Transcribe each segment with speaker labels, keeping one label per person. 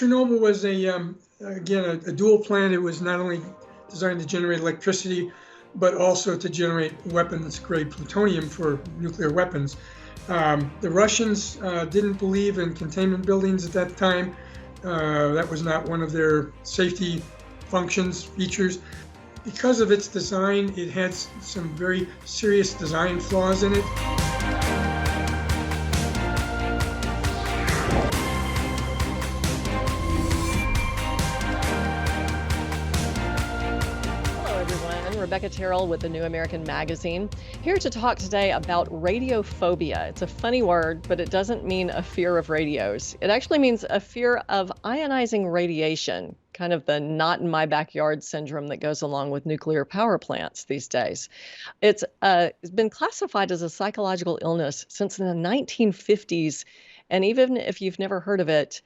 Speaker 1: Chernobyl was again, a dual plant. It was not only designed to generate electricity, but also to generate weapons-grade plutonium for nuclear weapons. The Russians didn't believe in containment buildings at that time. That was not one of their safety functions, features. Because of its design, it had some very serious design flaws in it.
Speaker 2: Rebecca Terrell with the New American Magazine, here to talk today about radiophobia. It's a funny word, but it doesn't mean a fear of radios. It actually means a fear of ionizing radiation, kind of the not in my backyard syndrome that goes along with nuclear power plants these days. It's been classified as a psychological illness since the 1950s, and even if you've never heard of it,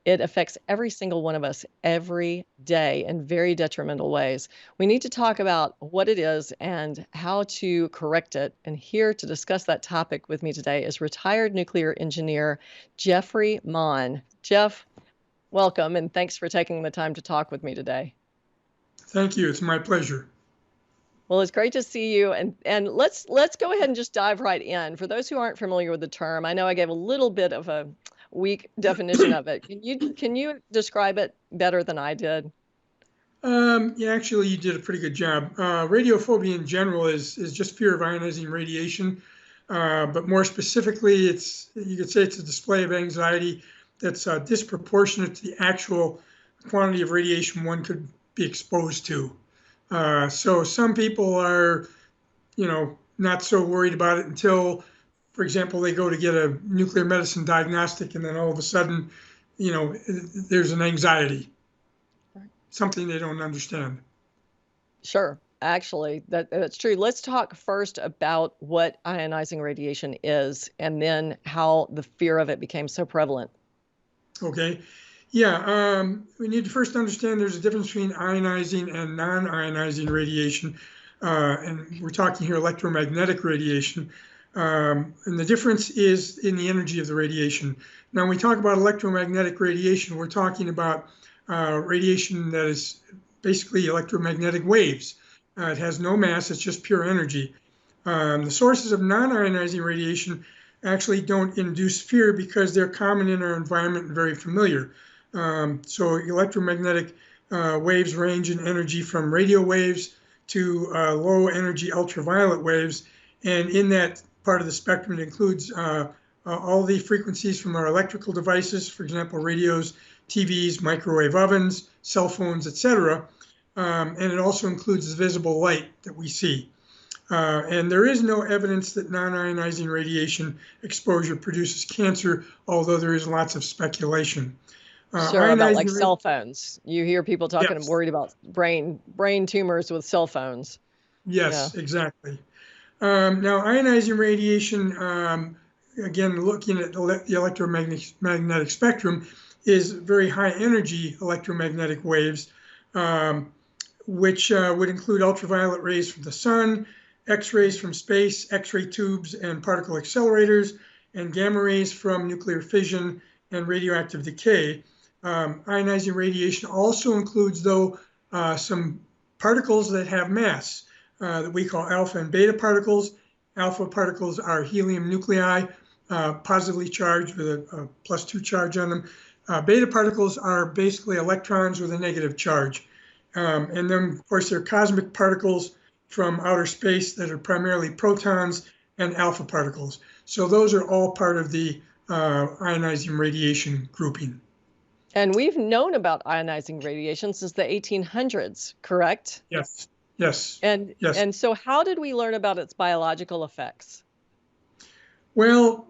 Speaker 2: it affects every single one of us every day in very detrimental ways. We need to talk about what it is and how to correct it. And here to discuss that topic with me today is retired nuclear engineer Jeffrey Mon. Jeff, welcome, and thanks for taking the time to talk with me today.
Speaker 1: Thank you. It's my pleasure.
Speaker 2: Well, it's great to see you. And let's go ahead and just dive right in. For those who aren't familiar with the term, I know I gave a little bit of a weak definition of it. Can you describe it better than I did?
Speaker 1: Yeah, actually, you did a pretty good job. Radiophobia in general is just fear of ionizing radiation, but more specifically, you could say it's a display of anxiety that's disproportionate to the actual quantity of radiation one could be exposed to. So some people are, not so worried about it until, for example, they go to get a nuclear medicine diagnostic, and then all of a sudden, there's an anxiety, something they don't understand.
Speaker 2: Sure. Actually, that's true. Let's talk first about what ionizing radiation is, and then how the fear of it became so prevalent.
Speaker 1: Okay. Yeah, we need to first understand there's a difference between ionizing and non-ionizing radiation, and we're talking here electromagnetic radiation. And the difference is in the energy of the radiation. Now, when we talk about electromagnetic radiation, we're talking about radiation that is basically electromagnetic waves. It has no mass, it's just pure energy. The sources of non-ionizing radiation actually don't induce fear because they're common in our environment and very familiar. So electromagnetic waves range in energy from radio waves to low energy ultraviolet waves. And in that part of the spectrum, it includes all the frequencies from our electrical devices, for example, radios, TVs, microwave ovens, cell phones, etc. And it also includes the visible light that we see. And there is no evidence that non-ionizing radiation exposure produces cancer, although there is lots of speculation.
Speaker 2: Sure, about like cell phones. You hear people talking,
Speaker 1: yes.
Speaker 2: Worried about brain tumors with cell phones.
Speaker 1: Yes, yeah. Exactly. Now, ionizing radiation, again, looking at the electromagnetic spectrum, is very high energy electromagnetic waves, which would include ultraviolet rays from the sun, X-rays from space, X-ray tubes and particle accelerators, and gamma rays from nuclear fission and radioactive decay. Ionizing radiation also includes, though, some particles that have mass that we call alpha and beta particles. Alpha particles are helium nuclei, positively charged with a +2 charge on them. Beta particles are basically electrons with a negative charge. And then, of course, there are cosmic particles from outer space that are primarily protons and alpha particles. So those are all part of the ionizing radiation grouping.
Speaker 2: And we've known about ionizing radiation since the 1800s, correct?
Speaker 1: Yes. Yes.
Speaker 2: And so how did we learn about its biological effects?
Speaker 1: Well,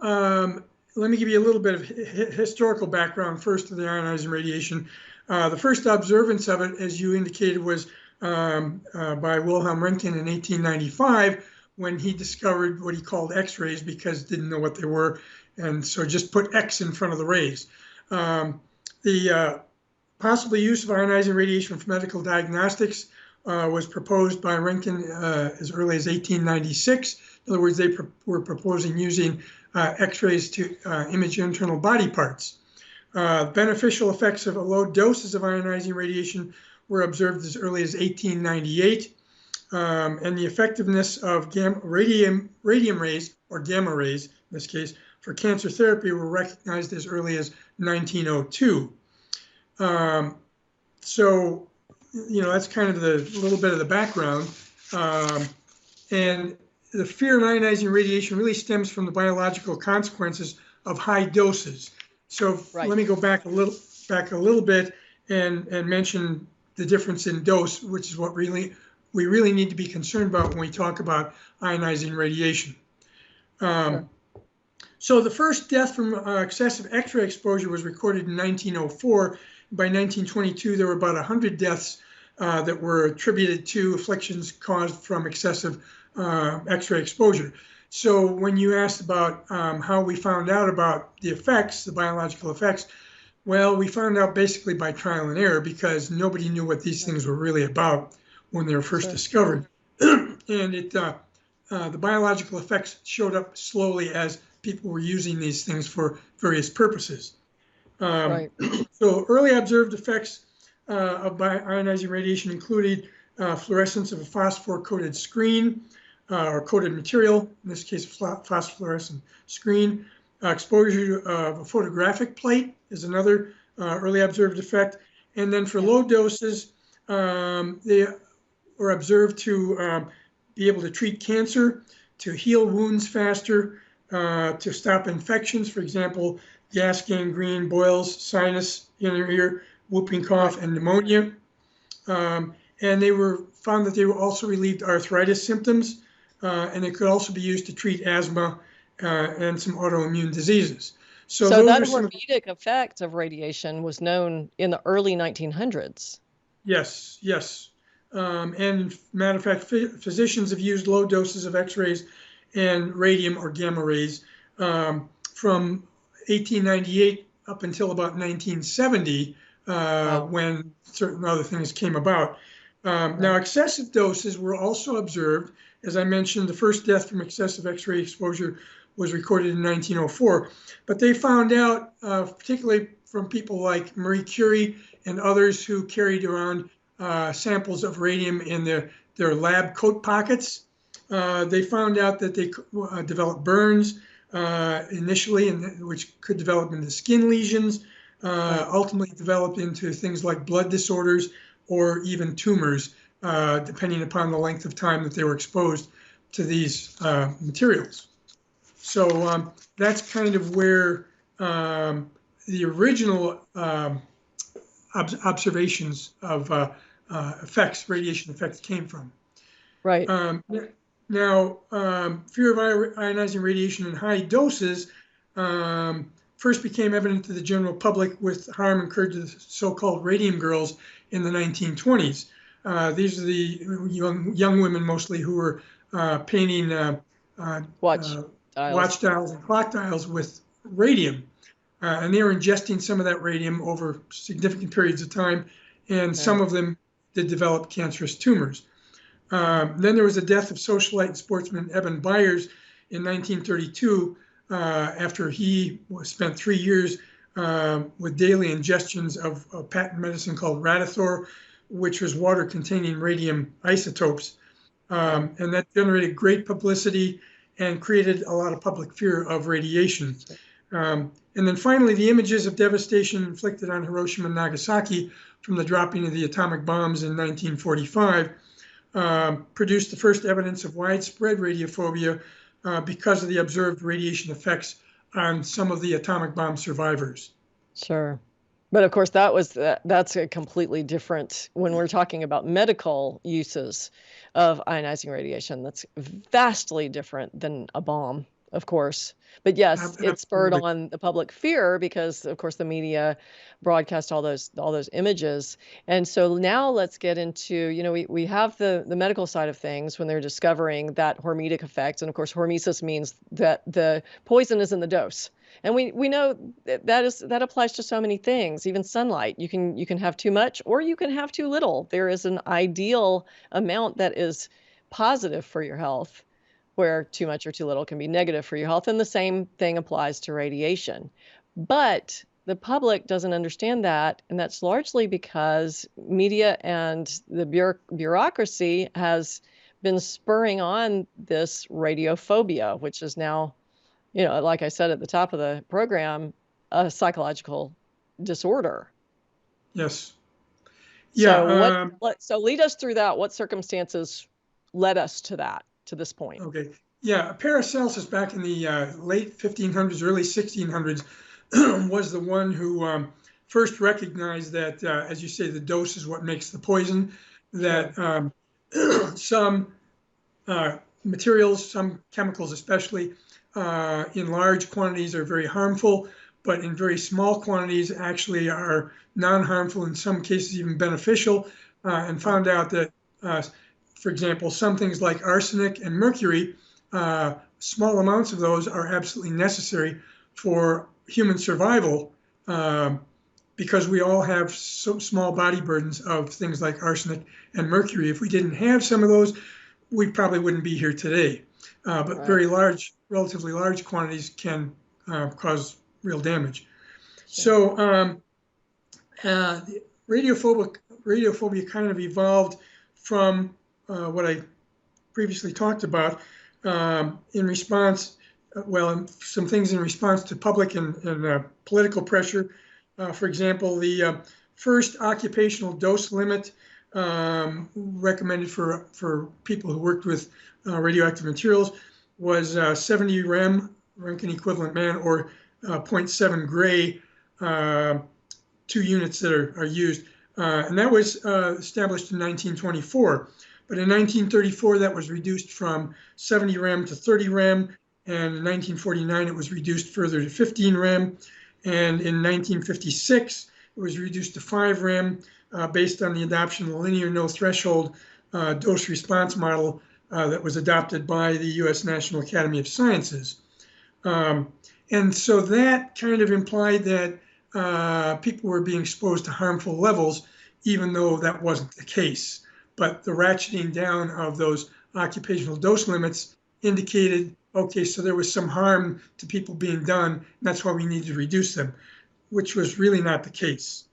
Speaker 1: let me give you a little bit of historical background first to the ionizing radiation. The first observance of it, as you indicated, was by Wilhelm Röntgen in 1895, when he discovered what he called X-rays because didn't know what they were, and so just put X in front of the rays. The possible use of ionizing radiation for medical diagnostics was proposed by Röntgen as early as 1896. In other words, they were proposing using X-rays to image internal body parts. Beneficial effects of low doses of ionizing radiation were observed as early as 1898. And the effectiveness of radium rays, or gamma rays in this case, for cancer therapy were recognized as early as 1902. So, that's kind of the little bit of the background. And the fear of ionizing radiation really stems from the biological consequences of high doses. So let me go back a little bit and mention the difference in dose, which is what we really need to be concerned about when we talk about ionizing radiation.
Speaker 2: Sure.
Speaker 1: So the first death from excessive X-ray exposure was recorded in 1904. By 1922, there were about 100 deaths that were attributed to afflictions caused from excessive X-ray exposure. So when you asked about how we found out about the effects, the biological effects, well, we found out basically by trial and error, because nobody knew what these things were really about when they were first discovered. And the biological effects showed up slowly as people were using these things for various purposes. So early observed effects of ionizing radiation included fluorescence of a phosphor-coated screen or coated material, in this case phosphorescent screen. Exposure of a photographic plate is another early observed effect. And then for low doses, they were observed to be able to treat cancer, to heal wounds faster, to stop infections, for example, gas gangrene, boils, sinus, inner ear, whooping cough, and pneumonia. And they were found that they also relieved arthritis symptoms, and it could also be used to treat asthma and some autoimmune diseases.
Speaker 2: So that hormetic effect of radiation was known in the early 1900s.
Speaker 1: Yes. And matter of fact, physicians have used low doses of X-rays and radium or gamma rays from 1898 up until about 1970, when certain other things came about. Now, excessive doses were also observed. As I mentioned, the first death from excessive X-ray exposure was recorded in 1904. But they found out, particularly from people like Marie Curie and others who carried around samples of radium in their lab coat pockets, they found out that they developed burns initially, which could develop into skin lesions, ultimately developed into things like blood disorders or even tumors, depending upon the length of time that they were exposed to these materials. So that's kind of where the original observations of radiation effects came from.
Speaker 2: Right.
Speaker 1: Now, fear of ionizing radiation in high doses first became evident to the general public with harm incurred to the so-called radium girls in the 1920s. These are the young women mostly who were painting watch dials and clock dials with radium. And they were ingesting some of that radium over significant periods of time, and some of them did develop cancerous tumors. Then there was the death of socialite and sportsman Eben Byers in 1932 after he spent 3 years with daily ingestions of a patent medicine called Radithor, which was water containing radium isotopes. And that generated great publicity and created a lot of public fear of radiation. And then finally, the images of devastation inflicted on Hiroshima and Nagasaki from the dropping of the atomic bombs in 1945 produced the first evidence of widespread radiophobia because of the observed radiation effects on some of the atomic bomb survivors.
Speaker 2: Sure. But of course, that's a completely different, when we're talking about medical uses of ionizing radiation, that's vastly different than a bomb, of course. But yes, it spurred on the public fear because, of course, the media broadcast all those images. And so now let's get into, we have the medical side of things when they're discovering that hormetic effect. And of course, hormesis means that the poison is in the dose. And we know that applies to so many things, even sunlight. You can have too much or you can have too little. There is an ideal amount that is positive for your health, where too much or too little can be negative for your health. And the same thing applies to radiation. But the public doesn't understand that, and that's largely because media and the bureaucracy has been spurring on this radiophobia, which is now, like I said at the top of the program, a psychological disorder.
Speaker 1: Yes.
Speaker 2: So
Speaker 1: Yeah.
Speaker 2: so lead us through that. What circumstances led us to this point?
Speaker 1: Okay. Yeah. Paracelsus back in the late 1500s, early 1600s, was the one who first recognized that, as you say, the dose is what makes the poison. That some materials, some chemicals especially, in large quantities are very harmful, but in very small quantities actually are non-harmful, in some cases even beneficial, and found out that, for example, some things like arsenic and mercury, small amounts of those are absolutely necessary for human survival, because we all have so small body burdens of things like arsenic and mercury. If we didn't have some of those, we probably wouldn't be here today. But very large, relatively large quantities can cause real damage. So radiophobia kind of evolved from what I previously talked about, in response, some things in response to public and political pressure. For example, the first occupational dose limit recommended for people who worked with radioactive materials was 70 rem, Roentgen equivalent man, or 0.7 gray, 2 units that are used. And that was established in 1924. But in 1934, that was reduced from 70 rem to 30 rem. And in 1949, it was reduced further to 15 rem. And in 1956, it was reduced to 5 rem, based on the adoption of the linear no threshold dose response model that was adopted by the US National Academy of Sciences. And so that kind of implied that people were being exposed to harmful levels, even though that wasn't the case. But the ratcheting down of those occupational dose limits indicated, okay, so there was some harm to people being done, and that's why we need to reduce them, which was really not the case.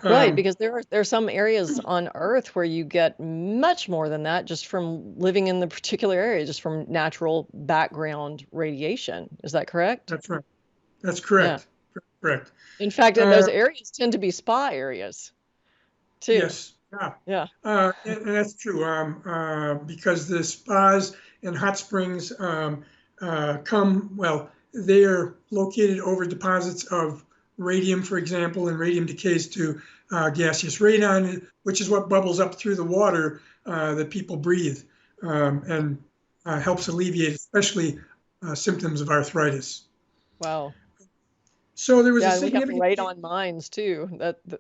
Speaker 2: Right, because there are some areas on Earth where you get much more than that just from living in the particular area, just from natural background radiation. Is that correct?
Speaker 1: That's right. That's correct. Yeah. Correct.
Speaker 2: In fact, those areas tend to be spa areas, too.
Speaker 1: Yes.
Speaker 2: Yeah.
Speaker 1: And that's true, because the spas and hot springs they are located over deposits of radium, for example, and radium decays to gaseous radon, which is what bubbles up through the water that people breathe, and helps alleviate especially symptoms of arthritis.
Speaker 2: Wow.
Speaker 1: So there was a
Speaker 2: significant... we have radon mines too.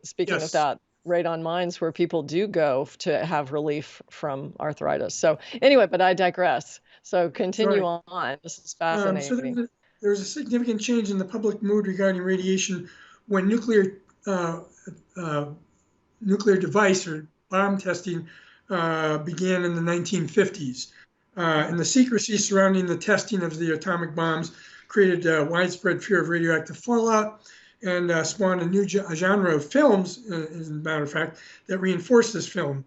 Speaker 2: Speaking of that, radon mines where people do go to have relief from arthritis. So anyway, but I digress. So continue on. This is fascinating.
Speaker 1: So there was a significant change in the public mood regarding radiation when nuclear device or bomb testing began in the 1950s. And the secrecy surrounding the testing of the atomic bombs created widespread fear of radioactive fallout and spawned a new genre of films, as a matter of fact, that reinforced this fear.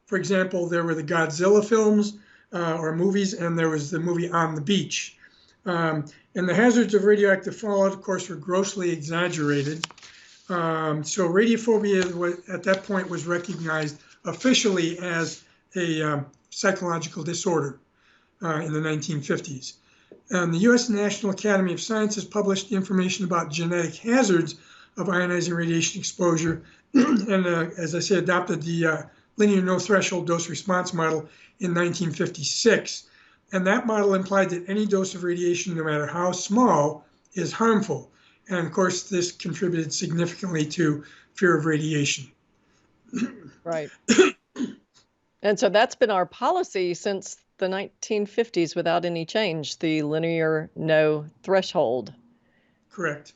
Speaker 1: For example, there were the Godzilla films or movies, and there was the movie On the Beach. And the hazards of radioactive fallout, of course, were grossly exaggerated. So radiophobia at that point was recognized officially as a psychological disorder in the 1950s. And the US National Academy of Sciences published information about genetic hazards of ionizing radiation exposure, and as I say, adopted the linear no threshold dose response model in 1956. And that model implied that any dose of radiation, no matter how small, is harmful. And of course, this contributed significantly to fear of radiation.
Speaker 2: Right. And so that's been our policy since the 1950s without any change, the linear no threshold.
Speaker 1: Correct.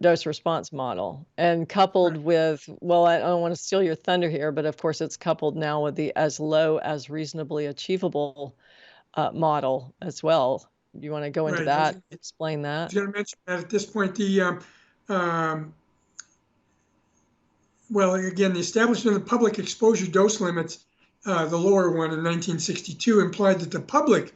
Speaker 2: Dose response model. And coupled with, well, I don't want to steal your thunder here, but of course it's coupled now with the as low as reasonably achievable model as well. You want to go into that, explain that?
Speaker 1: I was going to mention that at this point, the um, well, again, the establishment of the public exposure dose limits, the lower one in 1962, implied that the public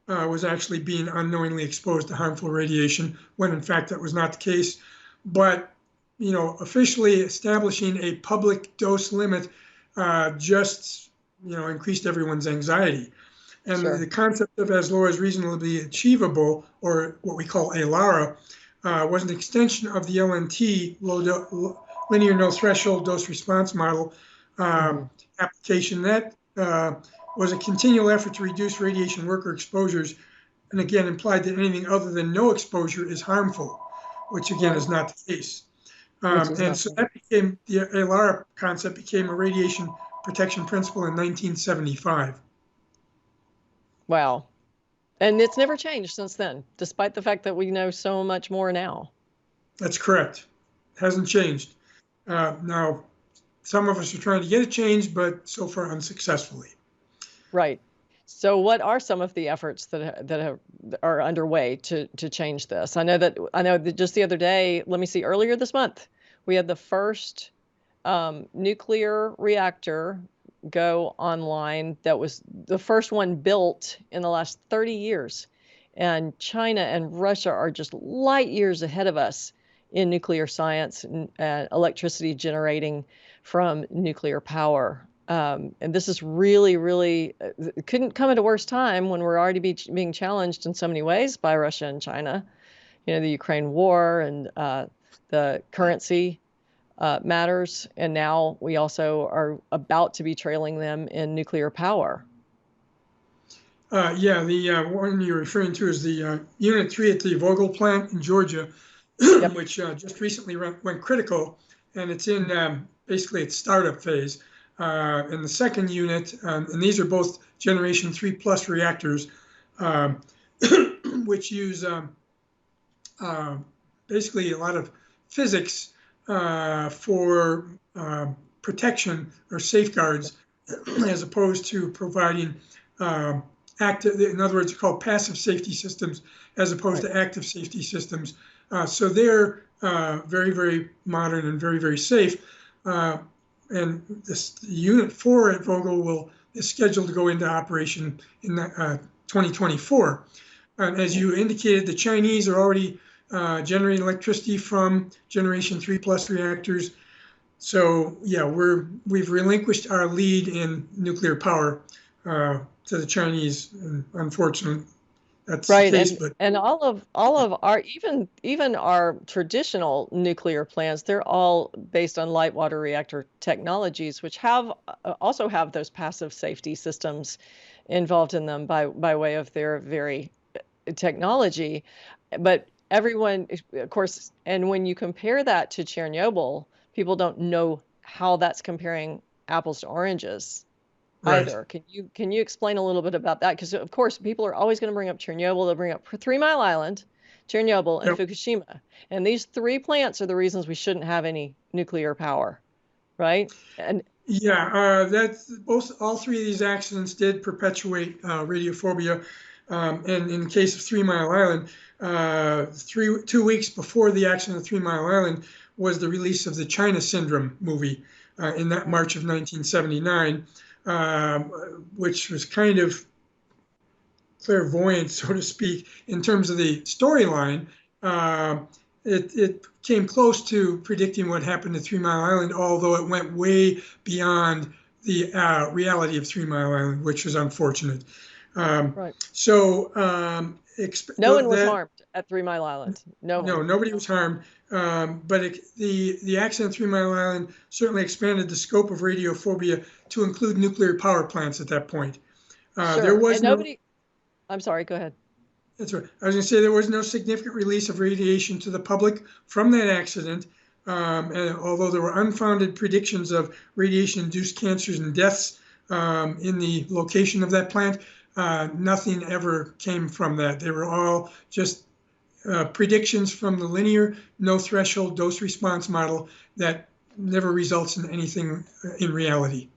Speaker 1: was actually being unknowingly exposed to harmful radiation, when in fact that was not the case. But, officially establishing a public dose limit just, increased everyone's anxiety. And
Speaker 2: Sure.
Speaker 1: the concept of as low as reasonably achievable, or what we call ALARA, was an extension of the LNT, linear no threshold dose response model application. That was a continual effort to reduce radiation worker exposures, and again implied that anything other than no exposure is harmful, which again is not the case. And so that became, the ALARA concept became a radiation protection principle in 1975.
Speaker 2: Wow. And it's never changed since then, despite the fact that we know so much more now.
Speaker 1: That's correct. Hasn't changed. Now, some of us are trying to get it changed, but so far unsuccessfully.
Speaker 2: Right. So what are some of the efforts that are underway to change this? I know that just the other day, let me see, earlier this month, we had the first nuclear reactor go online. That was the first one built in the last 30 years. And China and Russia are just light years ahead of us in nuclear science and electricity generating from nuclear power. And this is really, really, it couldn't come at a worse time when we're already being challenged in so many ways by Russia and China. The Ukraine war and the currency matters. And now we also are about to be trailing them in nuclear power.
Speaker 1: Yeah, the one you're referring to is the Unit 3 at the Vogel plant in Georgia, which just recently went critical, and it's in basically its startup phase. And the second unit, and these are both Generation 3 plus reactors, which use basically a lot of physics for protection or safeguards, as opposed to providing active, in other words, called passive safety systems, as opposed to active safety systems. So they're very, very modern and very, very safe. And this Unit 4 at Vogel is scheduled to go into operation in 2024. And as you indicated, the Chinese are already generating electricity from Generation 3 plus reactors. So yeah, we've relinquished our lead in nuclear power to the Chinese, and unfortunately, that's
Speaker 2: right.
Speaker 1: The case.
Speaker 2: And all of our even our traditional nuclear plants, they're all based on light water reactor technologies, which also have those passive safety systems involved in them by way of their very technology. But everyone, of course, and when you compare that to Chernobyl, people don't know how that's comparing apples to oranges.
Speaker 1: Right.
Speaker 2: Either. Can you explain a little bit about that? Because of course people are always going to bring up Chernobyl. They'll bring up 3 Mile Island, Chernobyl, and Fukushima. And these 3 plants are the reasons we shouldn't have any nuclear power, right? And
Speaker 1: yeah, all 3 of these accidents did perpetuate radiophobia. And in the case of 3 Mile Island, 2 weeks before the accident of 3 Mile Island was the release of the China Syndrome movie in that March of 1979. Which was kind of clairvoyant, so to speak, in terms of the storyline. It came close to predicting what happened at 3 Mile Island, although it went way beyond the reality of 3 Mile Island, which was unfortunate.
Speaker 2: right.
Speaker 1: So
Speaker 2: no one was harmed at 3 Mile Island. No,
Speaker 1: nobody was harmed. But the accident at 3 Mile Island certainly expanded the scope of radiophobia to include nuclear power plants at that point.
Speaker 2: Sure.
Speaker 1: There was
Speaker 2: nobody. I'm sorry. Go ahead.
Speaker 1: That's right. I was going to say there was no significant release of radiation to the public from that accident. And although there were unfounded predictions of radiation-induced cancers and deaths in the location of that plant, nothing ever came from that. They were all just predictions from the linear no threshold dose response model that never results in anything in reality.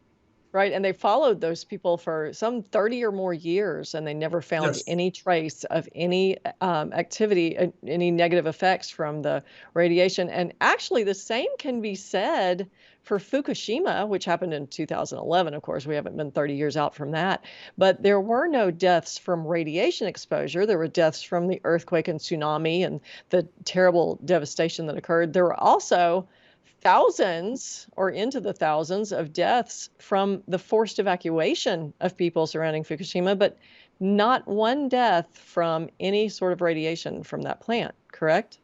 Speaker 2: Right, and they followed those people for some 30 or more years, and they never found
Speaker 1: Yes,
Speaker 2: any trace of any activity, any negative effects from the radiation. And actually, the same can be said for Fukushima, which happened in 2011. Of course, we haven't been 30 years out from that, but there were no deaths from radiation exposure. There were deaths from the earthquake and tsunami and the terrible devastation that occurred. There were also thousands or into the thousands of deaths from the forced evacuation of people surrounding Fukushima, but not one death from any sort of radiation from that plant, correct?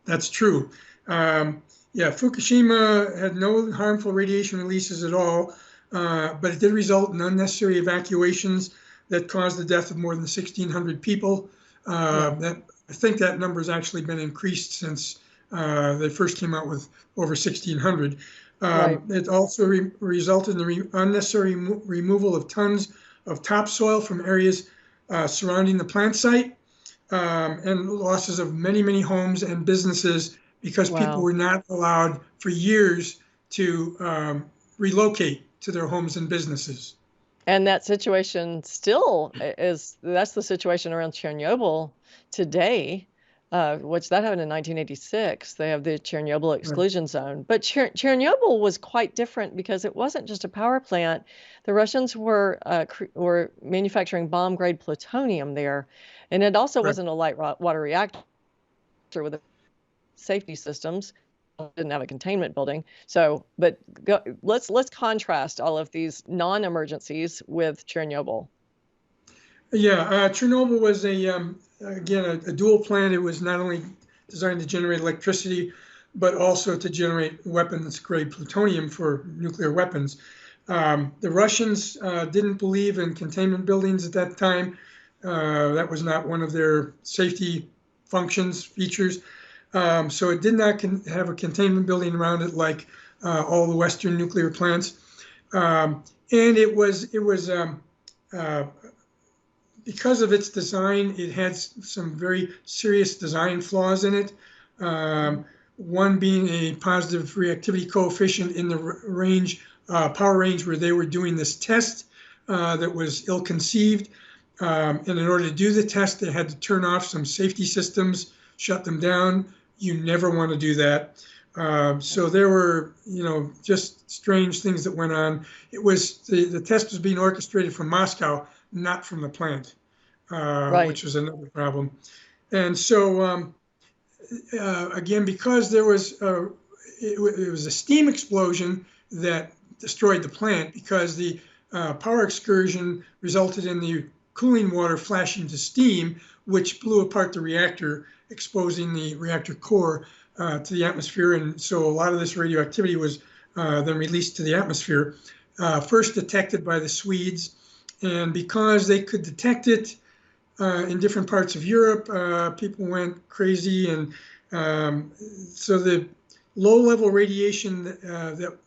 Speaker 1: that's true. Yeah, Fukushima had no harmful radiation releases at all, but it did result in unnecessary evacuations that caused the death of more than 1,600 people.
Speaker 2: Yeah,
Speaker 1: I think that number has actually been increased since they first came out with over 1,600.
Speaker 2: right.
Speaker 1: It also resulted in the unnecessary removal of tons of topsoil from areas surrounding the plant site, and losses of many, many homes and businesses because people
Speaker 2: Wow.
Speaker 1: were not allowed for years to relocate to their homes and businesses.
Speaker 2: And that situation still that's the situation around Chernobyl today, which that happened in 1986. They have the Chernobyl exclusion zone. But Chernobyl was quite different because it wasn't just a power plant. The Russians were manufacturing bomb-grade plutonium there, and it also
Speaker 1: Right.
Speaker 2: wasn't a light water reactor with safety systems. Didn't have a containment building. So, but let's contrast all of these non-emergencies with Chernobyl.
Speaker 1: Yeah, Chernobyl was again a dual plant. It was not only designed to generate electricity, but also to generate weapons-grade plutonium for nuclear weapons. The Russians didn't believe in containment buildings at that time. That was not one of their safety features. So it did not have a containment building around it like all the Western nuclear plants. And it was because of its design, it had some very serious design flaws in it. One being a positive reactivity coefficient in the power range where they were doing this test that was ill-conceived. And in order to do the test, they had to turn off some safety systems, shut them down. You never want to do that. So there were, just strange things that went on. It was the test was being orchestrated from Moscow, not from the plant,
Speaker 2: Right.
Speaker 1: which was another problem. And so again, because there was it was a steam explosion that destroyed the plant because the power excursion resulted in the cooling water flashing to steam, which blew apart the reactor, exposing the reactor core to the atmosphere. And so a lot of this radioactivity was then released to the atmosphere, first detected by the Swedes. And because they could detect it in different parts of Europe, people went crazy. And so the low-level radiation that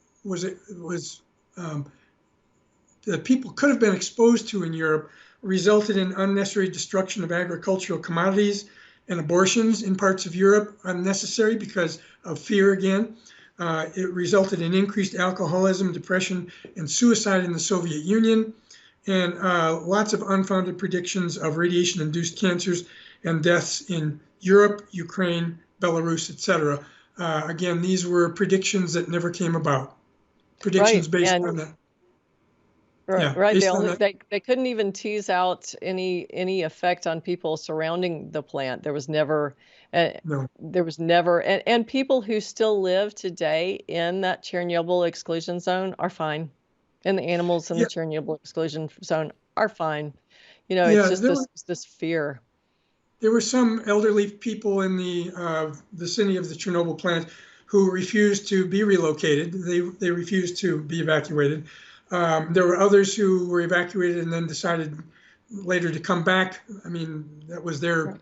Speaker 1: that people could have been exposed to in Europe resulted in unnecessary destruction of agricultural commodities and abortions in parts of Europe, unnecessary because of fear again. It resulted in increased alcoholism, depression, and suicide in the Soviet Union, and lots of unfounded predictions of radiation-induced cancers and deaths in Europe, Ukraine, Belarus, etc. Again, these were predictions that never came about. Predictions
Speaker 2: Right.
Speaker 1: based
Speaker 2: And
Speaker 1: on that.
Speaker 2: right,
Speaker 1: Yeah,
Speaker 2: right.
Speaker 1: based on that.
Speaker 2: They couldn't even tease out any effect on people surrounding the plant. Uh,
Speaker 1: No.
Speaker 2: and people who still live today in that Chernobyl exclusion zone are fine. And the animals in the
Speaker 1: Yeah,
Speaker 2: Chernobyl exclusion zone are fine. It's
Speaker 1: yeah.
Speaker 2: just this fear.
Speaker 1: There were some elderly people in the vicinity of the Chernobyl plant who refused to be relocated. They refused to be evacuated. There were others who were evacuated and then decided later to come back. I mean, that was
Speaker 2: Right.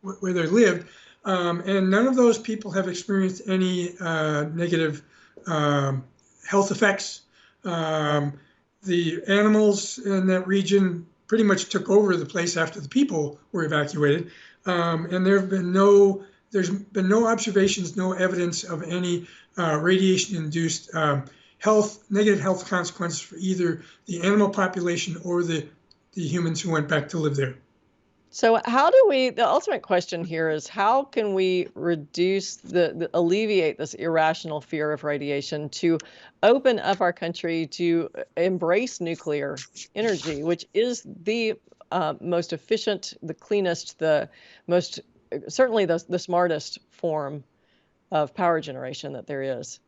Speaker 1: where they lived. And none of those people have experienced any negative health effects.
Speaker 2: Right.
Speaker 1: The animals in that region pretty much took over the place after the people were evacuated. And there's been no observations, no evidence of any radiation-induced negative health consequences for either the animal population or the humans who went back to live there.
Speaker 2: So the ultimate question here is how can we reduce alleviate this irrational fear of radiation to open up our country to embrace nuclear energy, which is the most efficient, the cleanest, the most, certainly the smartest form of power generation that there is.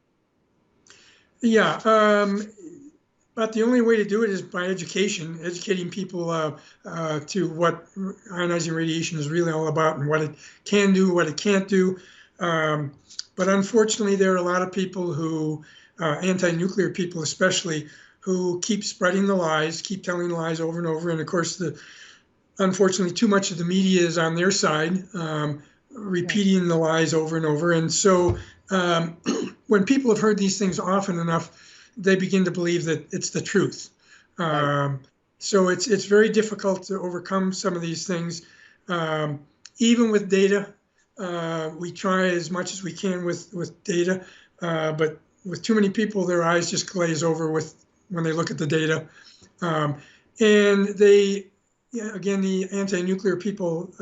Speaker 1: Yeah, but the only way to do it is by educating people to what ionizing radiation is really all about and what it can do, what it can't do. But unfortunately, there are a lot of people who, anti-nuclear people especially, who keep spreading the lies, keep telling lies over and over. And of course, unfortunately, too much of the media is on their side, repeating the lies over and over. And so when people have heard these things often enough, they begin to believe that it's the truth. So it's very difficult to overcome some of these things. Even with data, we try as much as we can with data, but with too many people, their eyes just glaze over when they look at the data. And they, again, the anti-nuclear people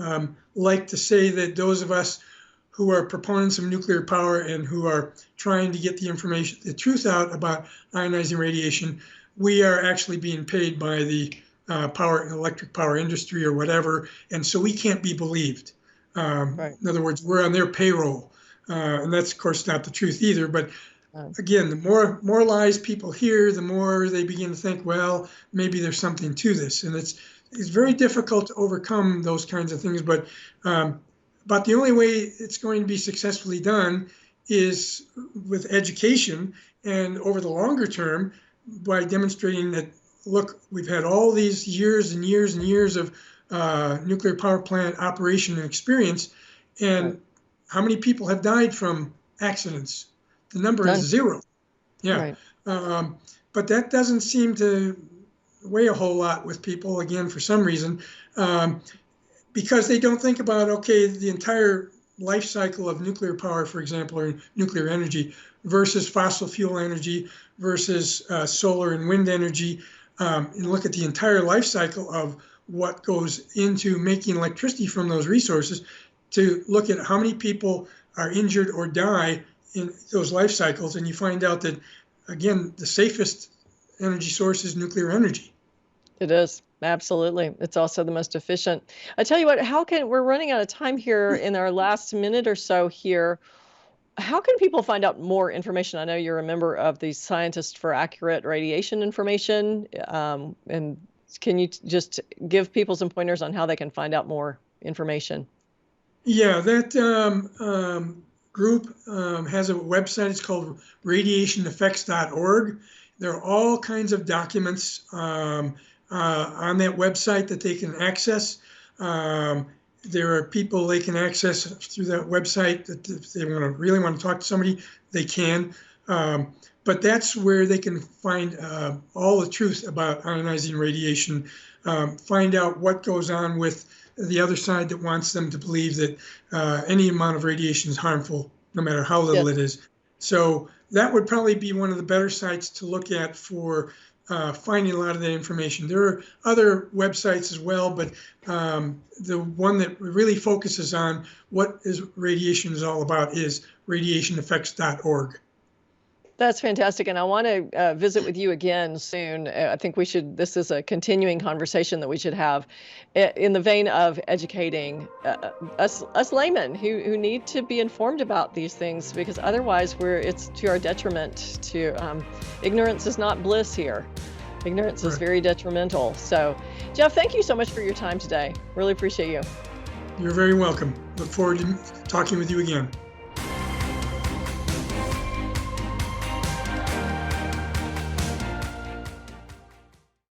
Speaker 1: like to say that those of us who are proponents of nuclear power and who are trying to get the truth out about ionizing radiation, we are actually being paid by the electric power industry or whatever, and so we can't be believed. In other words, we're on their payroll, and that's of course not the truth either. But again, the more lies people hear, the more they begin to think, well, maybe there's something to this, and it's very difficult to overcome those kinds of things. But the only way it's going to be successfully done is with education, and over the longer term, by demonstrating that, look, we've had all these years and years and years of nuclear power plant operation and experience, and how many people have died from accidents? The number is 0. Yeah. But that doesn't seem to weigh a whole lot with people, again, for some reason. Because they don't think about, okay, the entire life cycle of nuclear power, for example, or nuclear energy versus fossil fuel energy versus solar and wind energy, and look at the entire life cycle of what goes into making electricity from those resources, to look at how many people are injured or die in those life cycles. And you find out that, again, the safest energy source is nuclear energy.
Speaker 2: It is. Absolutely. It's also the most efficient. I tell you what, we're running out of time here in our last minute or so here. How can people find out more information? I know you're a member of the Scientists for Accurate Radiation Information. And can you just give people some pointers on how they can find out more information?
Speaker 1: Yeah, that group has a website. It's called radiationeffects.org. There are all kinds of documents on that website that they can access. There are people they can access through that website that if they really want to talk to somebody, they can. But that's where they can find all the truth about ionizing radiation, find out what goes on with the other side that wants them to believe that any amount of radiation is harmful, no matter how little it is. So that would probably be one of the better sites to look at for finding a lot of that information. There are other websites as well, but the one that really focuses on what radiation is all about is radiationeffects.org.
Speaker 2: That's fantastic. And I want to visit with you again soon. I think this is a continuing conversation that we should have in the vein of educating us laymen who need to be informed about these things, because otherwise it's to our detriment. Ignorance is not bliss here. Ignorance is very detrimental. So, Jeff, thank you so much for your time today. Really appreciate you.
Speaker 1: You're very welcome. Look forward to talking with you again.